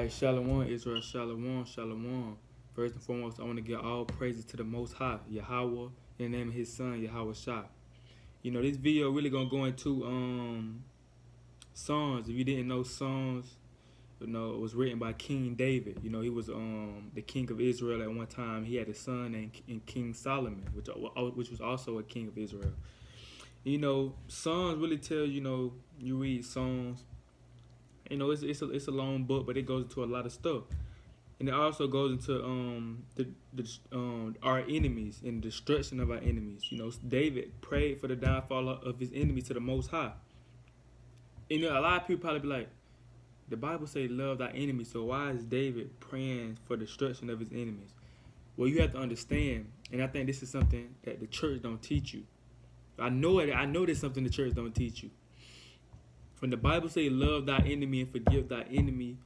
right, Shalom, Israel, Shalom, Shalom. First and foremost, I want to give all praises to the Most High, Yahweh, in the name of His Son, Yahweh Shah. You know, this video really gonna go into Psalms. If you didn't know, Psalms, it was written by King David. You know, he was the king of Israel at one time. He had a son named King Solomon, which was also a king of Israel. You know, Psalms really tells you read Psalms. You know, it's a long book, but it goes into a lot of stuff, and it also goes into our enemies and the destruction of our enemies. You know, David prayed for the downfall of his enemies to the Most High. And a lot of people probably be like, the Bible say love thy enemies, so why is David praying for the destruction of his enemies? Well, you have to understand, and I think this is something that the church don't teach you. I know it. I know there's something the church don't teach you. When the Bible say love thy enemy and forgive thy enemy,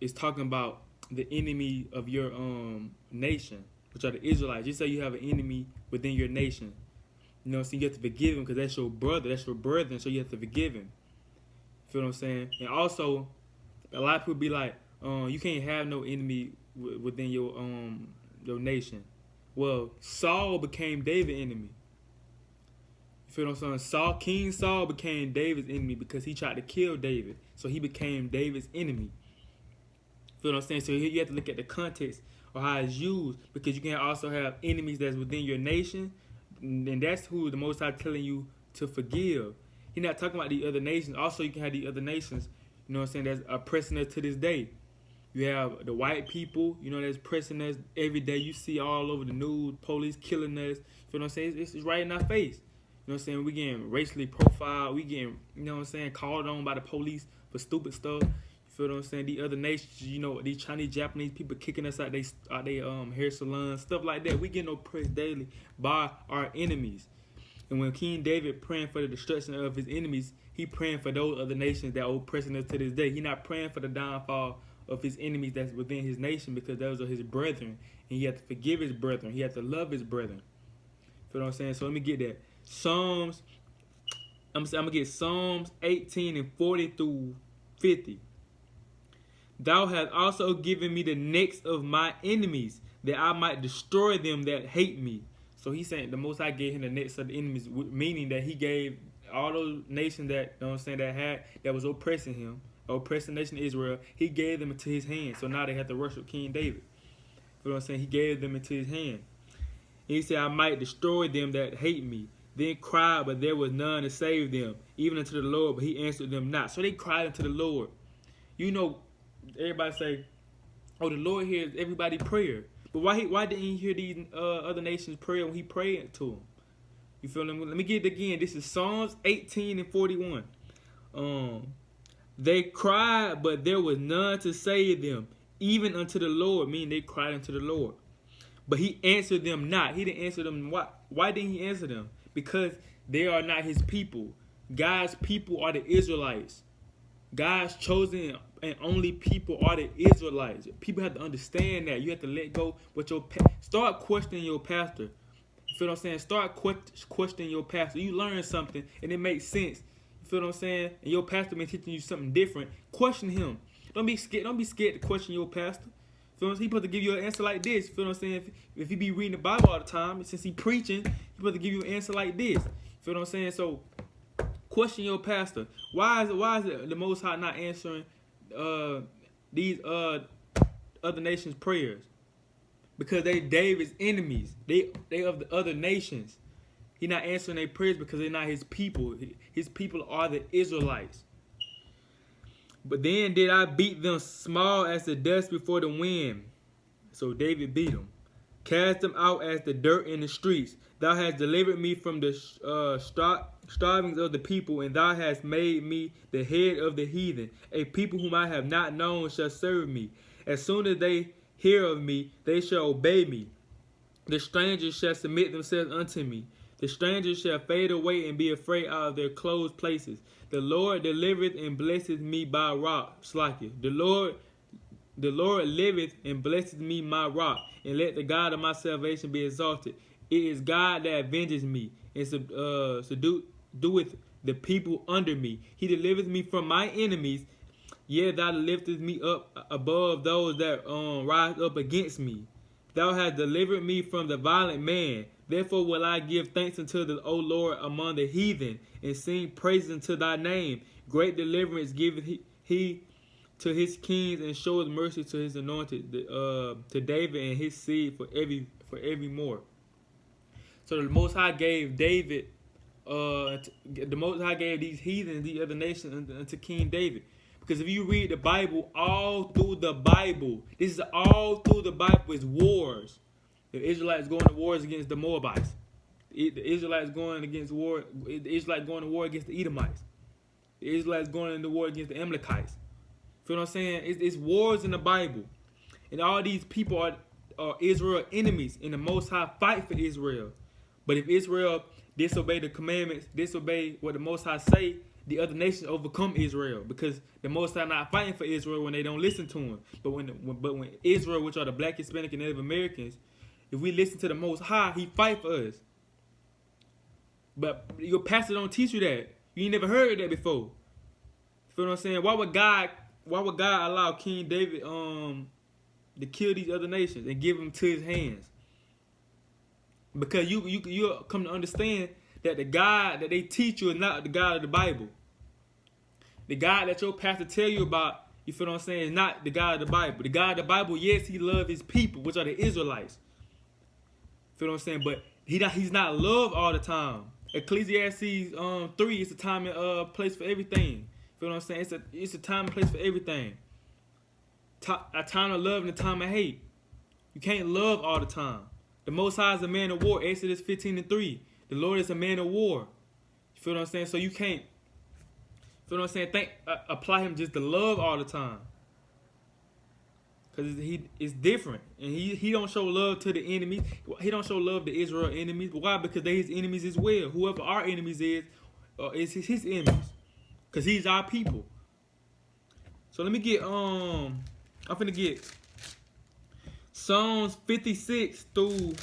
it's talking about the enemy of your nation, which are the Israelites. You say you have an enemy within your nation. You know, so you have to forgive him because that's your brother, that's your brethren, so you have to forgive him. Feel what I'm saying? And also, a lot of people be like, you can't have no enemy within your nation. Well, Saul became David's enemy. You feel what I'm saying? King Saul became David's enemy because he tried to kill David. So he became David's enemy. Feel what I'm saying? So you have to look at the context of how it's used, because you can also have enemies that's within your nation, and that's who the Most High telling you to forgive. He's not talking about the other nations. Also, you can have the other nations, you know what I'm saying, that's oppressing us to this day. You have the white people, you know, that's oppressing us every day. You see all over the news, police killing us. You know what I'm saying? It's right in our face. You know what I'm saying? We getting racially profiled. We getting, you know what I'm saying, called on by the police for stupid stuff. You feel what I'm saying? The other nations, you know, these Chinese, Japanese people kicking us out they hair salons, stuff like that. We getting oppressed daily by our enemies. And when King David praying for the destruction of his enemies, he praying for those other nations that are oppressing us to this day. He not praying for the downfall of his enemies that's within his nation, because those are his brethren. And he had to forgive his brethren. He had to love his brethren. Feel what I'm saying? So let me get that. I'm gonna get Psalms 18 and 40 through 50. Thou hast also given me the necks of my enemies, that I might destroy them that hate me. So he's saying the Most High gave him the necks of the enemies, meaning that he gave all those nations that, you know what I'm saying, that was oppressing him, oppressing the nation of Israel, he gave them into his hand. So now they have to worship King David. You know what I'm saying? He gave them into his hand. And he said, I might destroy them that hate me. Then cried, but there was none to save them, even unto the Lord, but he answered them not. So they cried unto the Lord. You know, everybody say, oh, the Lord hears everybody's prayer. But why didn't he hear these other nations' prayer when he prayed to them? You feel me? Let me get it again. This is Psalms 18 and 41. They cried, but there was none to save them, even unto the Lord, meaning they cried unto the Lord. But he answered them not. He didn't answer them. Why didn't he answer them? Because they are not his people. God's people are the Israelites. God's chosen and only people are the Israelites. People have to understand that. You have to let go with start questioning your pastor. You feel what I'm saying? Start questioning your pastor. You learn something and it makes sense. You feel what I'm saying? And your pastor been teaching you something different. Question him. Don't be scared. Don't be scared to question your pastor. Feel what I'm saying? He supposed to give you an answer like this. Feel what I'm saying? If he be reading the Bible all the time, since he preaching, he supposed to give you an answer like this. Feel what I'm saying? So question your pastor. Why is it the Most High not answering these other nations' prayers? Because they David's enemies. They of the other nations. He not answering their prayers because they're not his people. His people are the Israelites. But then did I beat them small as the dust before the wind. So David beat them. Cast them out as the dirt in the streets. Thou hast delivered me from the strivings of the people, and thou hast made me the head of the heathen. A people whom I have not known shall serve me. As soon as they hear of me, they shall obey me. The strangers shall submit themselves unto me. The strangers shall fade away and be afraid out of their closed places. The Lord delivereth and blesseth me by rock. Slacky. The Lord liveth and blesseth me my rock, and let the God of my salvation be exalted. It is God that avenges me, and subdueth the people under me. He delivereth me from my enemies, Yea, thou liftest me up above those that rise up against me. Thou hast delivered me from the violent man. Therefore will I give thanks unto the O Lord among the heathen, and sing praises unto thy name. Great deliverance giveth he to his kings, and showeth mercy to his anointed, to David and his seed for evermore. So the Most High gave David, the Most High gave these heathens, these other nations, unto King David. Because if you read the Bible, all through the Bible, this is all through the Bible, is wars. The Israelites going to wars against the Moabites. The Israelites going against war. The Israelites going to war against the Edomites. The Israelites going into war against the Amalekites. Feel what I'm saying? It's wars in the Bible, and all these people are Israel enemies, and the Most High fight for Israel. But if Israel disobey the commandments, disobey what the Most High say, the other nations overcome Israel, because the Most High not fighting for Israel when they don't listen to him. But when Israel, which are the Black, Hispanic, and Native Americans, if we listen to the Most High, he fight for us. But your pastor don't teach you that. You ain't never heard that before. Feel what I'm saying? Why would God allow King David to kill these other nations and give them to his hands? Because you come to understand that the God that they teach you is not the God of the Bible. The God that your pastor tell you about, you feel what I'm saying, is not the God of the Bible. The God of the Bible, yes, he loves his people, which are the Israelites. Feel what I'm saying? But he's not loved all the time. Ecclesiastes 3 is a time and place for everything. Feel what I'm saying? It's a time and place for everything. A time of love and a time of hate. You can't love all the time. The Most High is a man of war. Exodus 15:3. The Lord is a man of war. You feel what I'm saying? So you can't, feel what I'm saying, apply him just to love all the time. Because it's different. And he don't show love to the enemies. He don't show love to Israel enemies. But why? Because they're his enemies as well. Whoever our enemies is his enemies. Because he's our people. So let me get, I'm finna get Psalms 56 through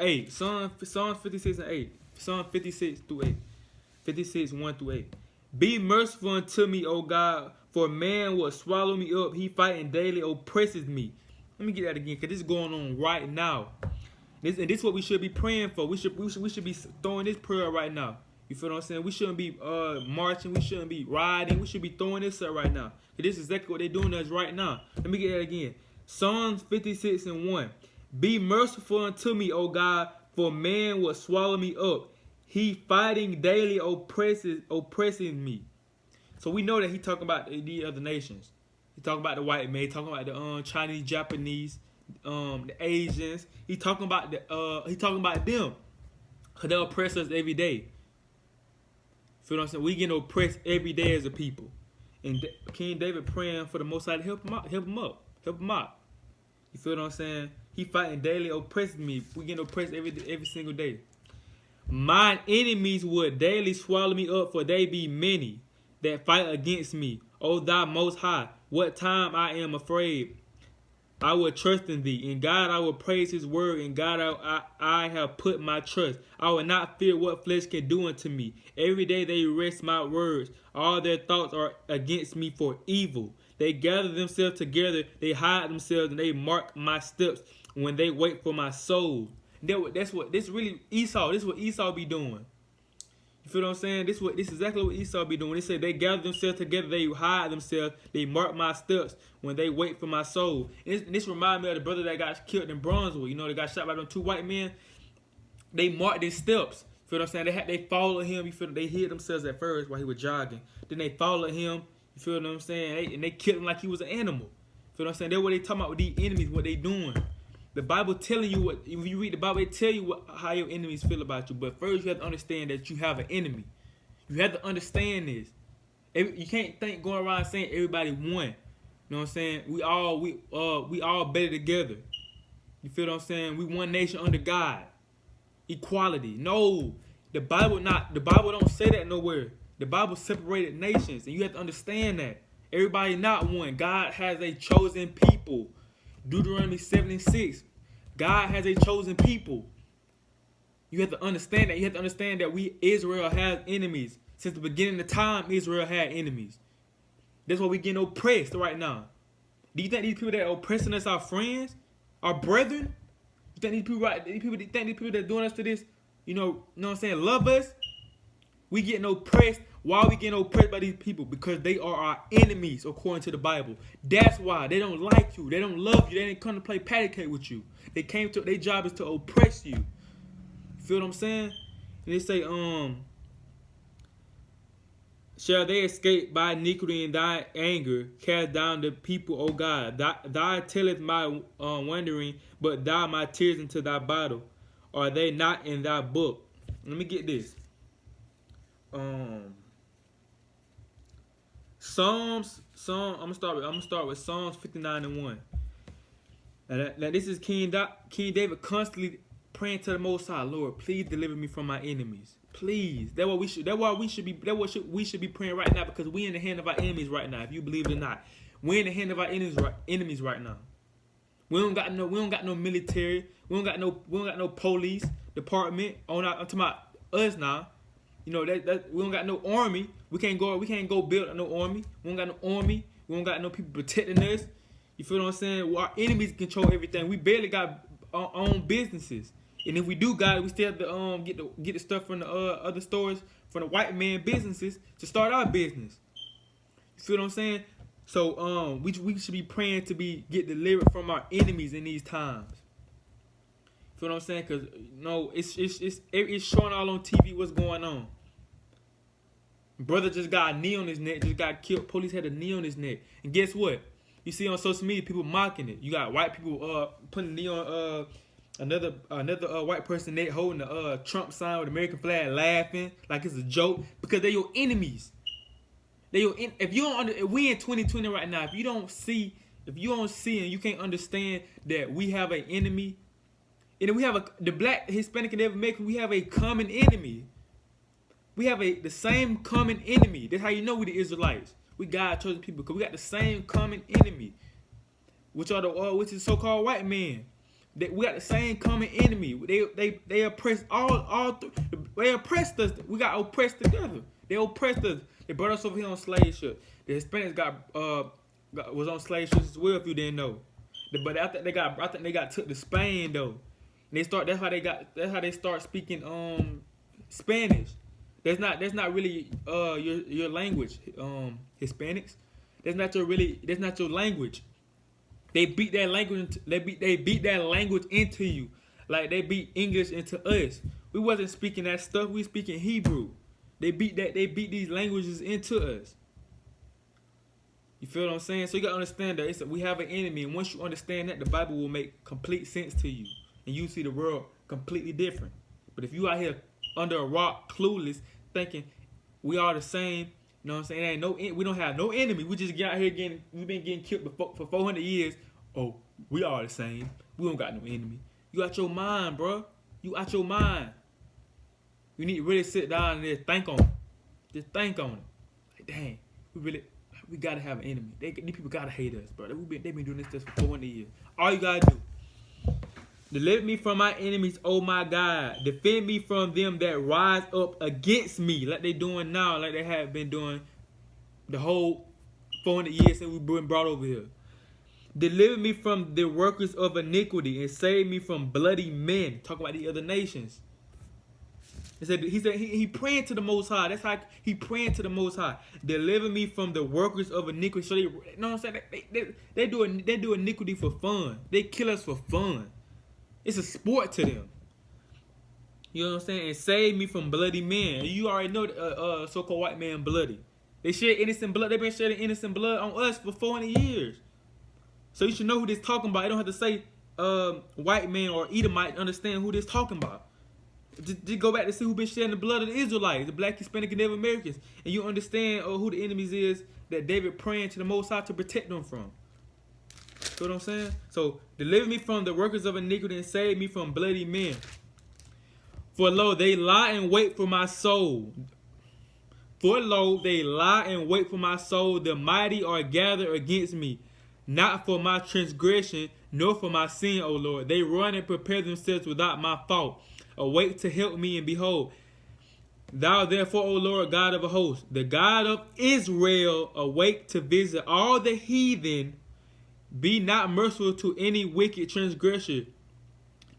8. Psalms 56 and 8. Psalm 56 through 8. 56, 1 through 8. Be merciful unto me, O God, for man will swallow me up. He fighting daily oppresses me. Let me get that again, because this is going on right now. This is what we should be praying for. We should be throwing this prayer right now. You feel what I'm saying? We shouldn't be marching. We shouldn't be riding. We should be throwing this up right now. This is exactly what they're doing to us right now. Let me get that again. Psalms 56 and 1. Be merciful unto me, O God, for man will swallow me up. He fighting daily oppressing me. So we know that he talking about the other nations. He talking about the white man. He talking about the Chinese, Japanese, the Asians. He talking about them. Cause they oppress us every day. Feel what I'm saying? We getting oppressed every day as a people. And King David praying for the Most High to help him out. You feel what I'm saying? He fighting daily oppressing me. We getting oppressed every single day. Mine enemies would daily swallow me up, for they be many that fight against me. O thou Most High, what time I am afraid, I will trust in thee. In God I will praise his word. In God I have put my trust. I will not fear what flesh can do unto me. Every day they wrest my words. All their thoughts are against me for evil. They gather themselves together. They hide themselves, and they mark my steps when they wait for my soul. This really Esau. This is what Esau be doing. You feel what I'm saying? This is exactly what Esau be doing. They say they gather themselves together, they hide themselves, they mark my steps when they wait for my soul. And this reminds me of the brother that got killed in Bronzeville. You know, they got shot by them two white men. They marked his steps. You feel what I'm saying? They followed him. You feel they hid themselves at first while he was jogging. Then they followed him. You feel what I'm saying? And they killed him like he was an animal. You feel what I'm saying? That's what they talking about with these enemies, what they doing. The Bible telling you what, if you read the Bible, it tell you how your enemies feel about you. But first you have to understand that you have an enemy. You have to understand this. You can't think going around saying everybody won. You know what I'm saying? We all better together. You feel what I'm saying? We one nation under God. Equality. No. The Bible don't say that nowhere. The Bible separated nations, and you have to understand that. Everybody not one. God has a chosen people. Deuteronomy 7:6. God has a chosen people. You have to understand that. You have to understand that Israel has enemies. Since the beginning of time, Israel had enemies. That's why we getting oppressed right now. Do you think these people that are oppressing us are friends? Our brethren? You think these people that doing us to this, know what I'm saying, love us? We getting oppressed. Why are we getting oppressed by these people? Because they are our enemies, according to the Bible. That's why. They don't like you. They don't love you. They didn't come to play patty cake with you. Their job is to oppress you. Feel what I'm saying? And they say, shall they escape by iniquity and thy anger? Cast down the people, O God. Thou tellest my wandering, but thou my tears into thy bottle. Are they not in thy book? Let me get this. I'm gonna start with Psalms 59:1. Now this is King David constantly praying to the Most High, Lord, please deliver me from my enemies. Please. That's what we should be praying right now, because we in the hand of our enemies right now. If you believe it or not, we're in the hand of our enemies right now. We don't got no military. We don't got no police department. I'm talking about us now. That we don't got no army. We can't go build no army. We don't got no army. We don't got no people protecting us. You feel what I'm saying? Well, our enemies control everything. We barely got our own businesses. And if we do got it, we still have to get the stuff from the other stores, from the white man businesses, to start our business. You feel what I'm saying? So we should be praying to get delivered from our enemies in these times. You feel what I'm saying? Because it's showing all on TV what's going on. Brother just got a knee on his neck, just got killed. Police had a knee on his neck. And guess what? You see on social media people mocking it. You got white people putting a knee on another white person neck, holding the Trump sign with the American flag, laughing like it's a joke, because they're your enemies. If we in 2020 right now, if you don't see and you can't understand that we have an enemy, and we have the black, Hispanic, and every American, we have a common enemy. We have the same common enemy. That's how you know we the Israelites. We God chosen people, because we got the same common enemy, which is so-called white men. We got the same common enemy. They oppressed they oppressed us. We got oppressed together. They oppressed us. They brought us over here on slave ship. The Hispanics was on slave ships as well, if you didn't know. But I think they got took to Spain though. And that's how they start speaking Spanish. That's not really your language, Hispanics. That's not your language. They beat that language. They beat that language into you, like they beat English into us. We wasn't speaking that stuff. We speaking Hebrew. They beat these languages into us. You feel what I'm saying? So you gotta understand that we have an enemy, and once you understand that, the Bible will make complete sense to you, and you see the world completely different. But if you out here under a rock, clueless, thinking we are the same, you know what I'm saying? We don't have no enemy. We just get out here we've been getting killed for 400 years. Oh, we are the same. We don't got no enemy. You out your mind, bro. You out your mind. You need to really sit down and just think on it. Just think on it. Like, dang, we gotta have an enemy. These people gotta hate us, bro. They've been doing this for 400 years. All you gotta do, deliver me from my enemies, oh my God. Defend me from them that rise up against me, like they doing now, like they have been doing the whole 400 years since we've been brought over here. Deliver me from the workers of iniquity and save me from bloody men. Talk about the other nations. He said he praying to the Most High. That's how he praying to the Most High. Deliver me from the workers of iniquity. So you know what I'm saying? They do iniquity for fun. They kill us for fun. It's a sport to them. You know what I'm saying? And save me from bloody men. You already know so-called white man bloody. They shed innocent blood. They've been shedding innocent blood on us for 400 years. So you should know who this talking about. You don't have to say white man or Edomite to understand who this talking about. Just go back to see who been shedding the blood of the Israelites, the black, Hispanic, and Native Americans. And you understand who the enemies is that David praying to the Most High to protect them from. You know what I'm saying? So, deliver me from the workers of iniquity and save me from bloody men. For lo, they lie in wait for my soul. For lo, they lie in wait for my soul. The mighty are gathered against me. Not for my transgression, nor for my sin, O Lord. They run and prepare themselves without my fault. Awake to help me, and behold, Thou therefore, O Lord God of a host, the God of Israel, awake to visit all the heathen. Be not merciful to any wicked transgressor.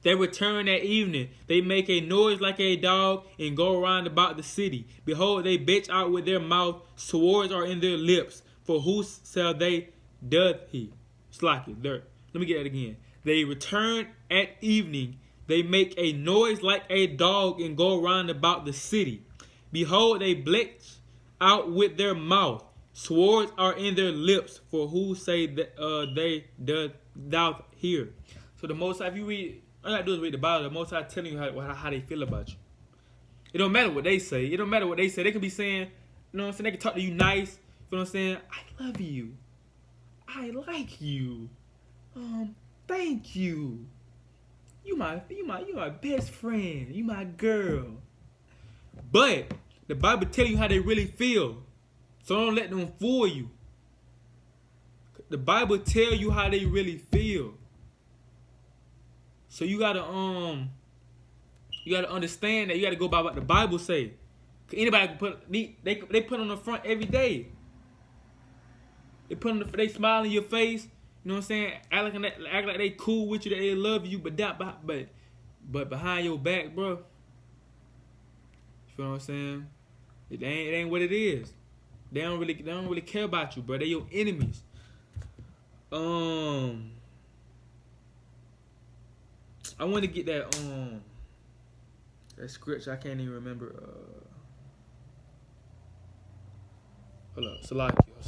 They return at evening. They make a noise like a dog and go around about the city. Behold, they bitch out with their mouth. Swords are in their lips. For who shall they doth he? Slacky, dirt. Let me get that again. They return at evening. They make a noise like a dog and go round about the city. Behold, they bleach out with their mouth. Swords are in their lips. For who say that they doth hear? So the Most High, if you read, all you gotta do is read the Bible. The Most High telling you how they feel about you. It don't matter what they say. It don't matter what they say. They can be saying, you know what I'm saying? They can talk to you nice. You know what I'm saying? I love you. I like you. Thank you. You my best friend. You my girl. But the Bible tell you how they really feel. So don't let them fool you. The Bible tell you how they really feel. So you gotta understand that you gotta go by what the Bible say. Cause anybody can put they put on the front every day. They smile in your face. You know what I'm saying? Act like they cool with you, that they love you, but behind your back, bro. You feel what I'm saying? It ain't what it is. They don't really care about you, bro. They your enemies. I want to get that scripture. I can't even remember. Hold up, Salakios.